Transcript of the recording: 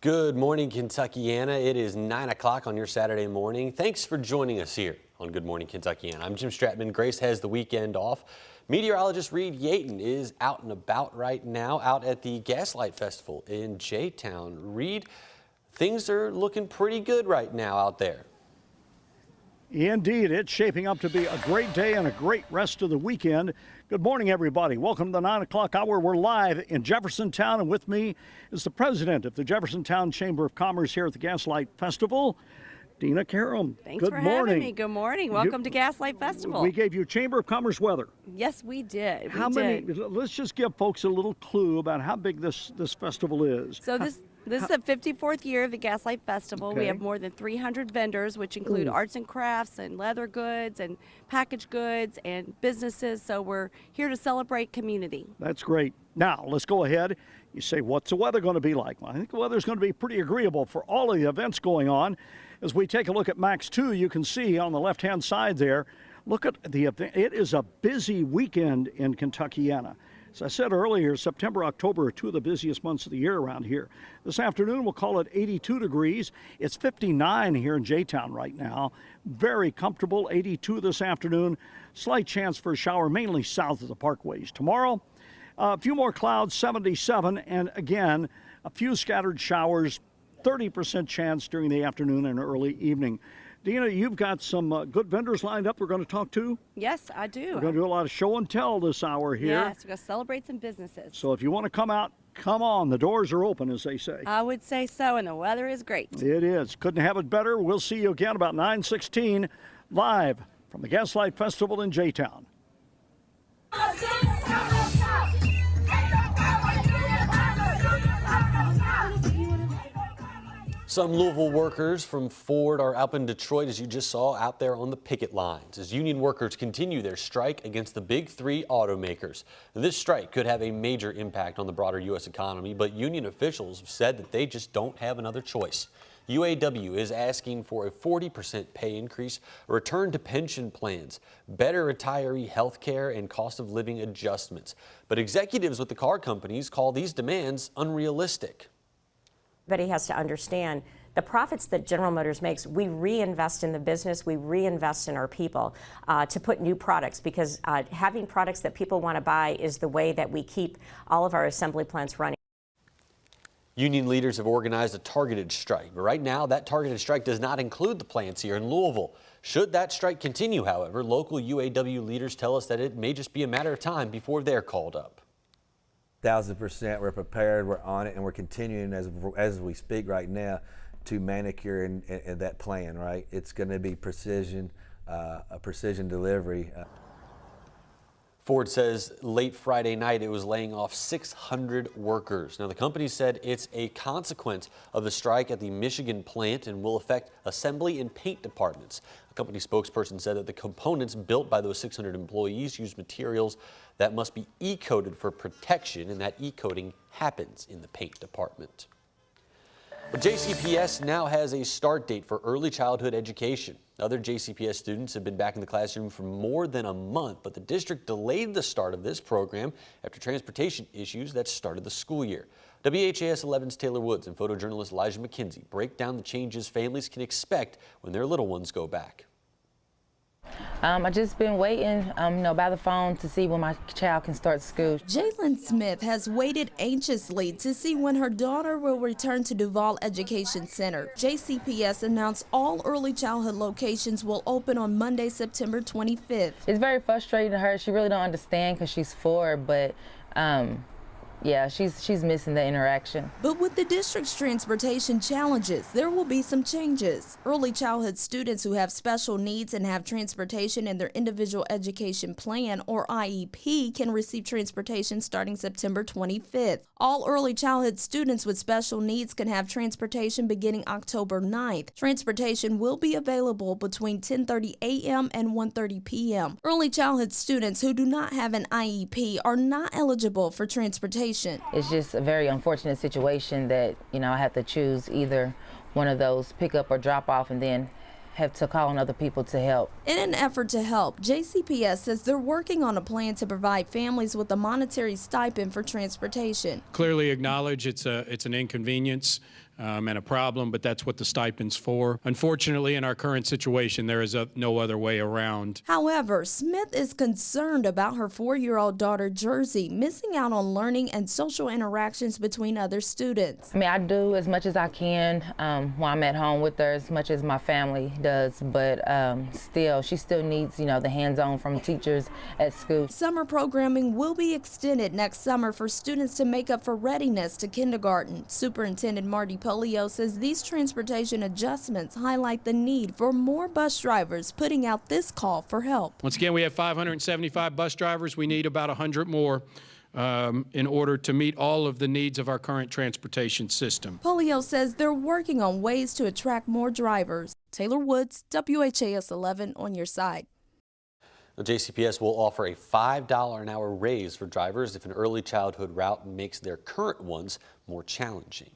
Good morning, Kentuckiana. It is 9 o'clock on your Saturday morning. Thanks for joining us here on Good Morning Kentuckiana. I'm Jim Stratman. Grace has the weekend off. Meteorologist Reed Yaton is out and about right now, out at the Gaslight Festival in J-Town. Reed, things are looking pretty good right now out there. Indeed, it's shaping up to be a great day and a great rest of the weekend. Good morning, everybody. Welcome to the 9 o'clock hour. We're live in Jeffersontown, and with me is the president of the Jeffersontown Chamber of Commerce here at the Gaslight Festival, Dina Karam. Thanks for having me. Good morning. Welcome to Gaslight Festival. We gave you Chamber of Commerce weather. Yes, we did. Let's just give folks a little clue about how big this festival is. So this is the 54th year of the Gaslight Festival. Okay. We have more than 300 vendors, which include arts and crafts and leather goods and packaged goods and businesses. So we're here to celebrate community. That's great. Now, let's go ahead. You say, what's the weather going to be like? Well, I think the weather's going to be pretty agreeable for all of the events going on. As we take a look at Max 2, you can see on the left-hand side there, look at the event. It is a busy weekend in Kentuckiana. As I said earlier, September, October are two of the busiest months of the year around here. This afternoon, we'll call it 82 degrees. It's 59 here in J-Town right now. Very comfortable, 82 this afternoon. Slight chance for a shower, mainly south of the parkways. Tomorrow, a few more clouds, 77, and again, a few scattered showers, 30% chance during the afternoon and early evening. Dina, you've got some good vendors lined up we're going to talk to? Yes, I do. We're going to do a lot of show and tell this hour here. Yes, we're going to celebrate some businesses. So if you want to come out, come on. The doors are open, as they say. I would say so, and the weather is great. It is. Couldn't have it better. We'll see you again about 9:16 live from the Gaslight Festival in J-Town. Some Louisville workers from Ford are up in Detroit, as you just saw, out there on the picket lines as union workers continue their strike against the big three automakers. This strike could have a major impact on the broader U.S. economy, but union officials have said that they just don't have another choice. UAW is asking for a 40% pay increase, a return to pension plans, better retiree health care, and cost of living adjustments. But executives with the car companies call these demands unrealistic. Everybody has to understand the profits that General Motors makes, we reinvest in the business, we reinvest in our people to put new products, because having products that people want to buy is the way that we keep all of our assembly plants running. Union leaders have organized a targeted strike, but right now that targeted strike does not include the plants here in Louisville. Should that strike continue, however, local UAW leaders tell us that it may just be a matter of time before they're called up. 1,000%, we're prepared, we're on it, and we're continuing as we speak right now to manicure and that plan, right? It's going to be precision, a precision delivery. Ford says late Friday night it was laying off 600 workers. Now the company said it's a consequence of the strike at the Michigan plant and will affect assembly and paint departments. A company spokesperson said that the components built by those 600 employees use materials that must be E-coated for protection, and that E-coating happens in the paint department. Well, JCPS now has a start date for early childhood education. Other JCPS students have been back in the classroom for more than a month, but the district delayed the start of this program after transportation issues that started the school year. WHAS11's Taylor Woods and photojournalist Elijah McKenzie break down the changes families can expect when their little ones go back. I just been waiting, by the phone to see when my child can start school. Jalen Smith has waited anxiously to see when her daughter will return to Duval Education Center. JCPS announced all early childhood locations will open on Monday, September 25th. It's very frustrating to her. She really don't understand because she's 4, but yeah, she's missing the interaction. But with the district's transportation challenges, there will be some changes. Early childhood students who have special needs and have transportation in their individual education plan, or IEP, can receive transportation starting September 25th. All early childhood students with special needs can have transportation beginning October 9th. Transportation will be available between 10:30 a.m. and 1:30 p.m. Early childhood students who do not have an IEP are not eligible for transportation. It's just a very unfortunate situation that, I have to choose either one of those, pick up or drop off, and then have to call on other people to help. In an effort to help, JCPS says they're working on a plan to provide families with a monetary stipend for transportation. Clearly acknowledge it's an inconvenience and a problem, but that's what the stipend's for. Unfortunately, in our current situation, there is no other way around. However, Smith is concerned about her 4-year-old daughter, Jersey, missing out on learning and social interactions between other students. I mean, I do as much as I can while I'm at home with her, as much as my family does, but she still needs, the hands-on from teachers at school. Summer programming will be extended next summer for students to make up for readiness to kindergarten. Superintendent Marty Polio says these transportation adjustments highlight the need for more bus drivers, putting out this call for help. Once again, we have 575 bus drivers. We need about 100 more in order to meet all of the needs of our current transportation system. Polio says they're working on ways to attract more drivers. Taylor Woods, WHAS11 on your side. The JCPS will offer a $5 an hour raise for drivers if an early childhood route makes their current ones more challenging.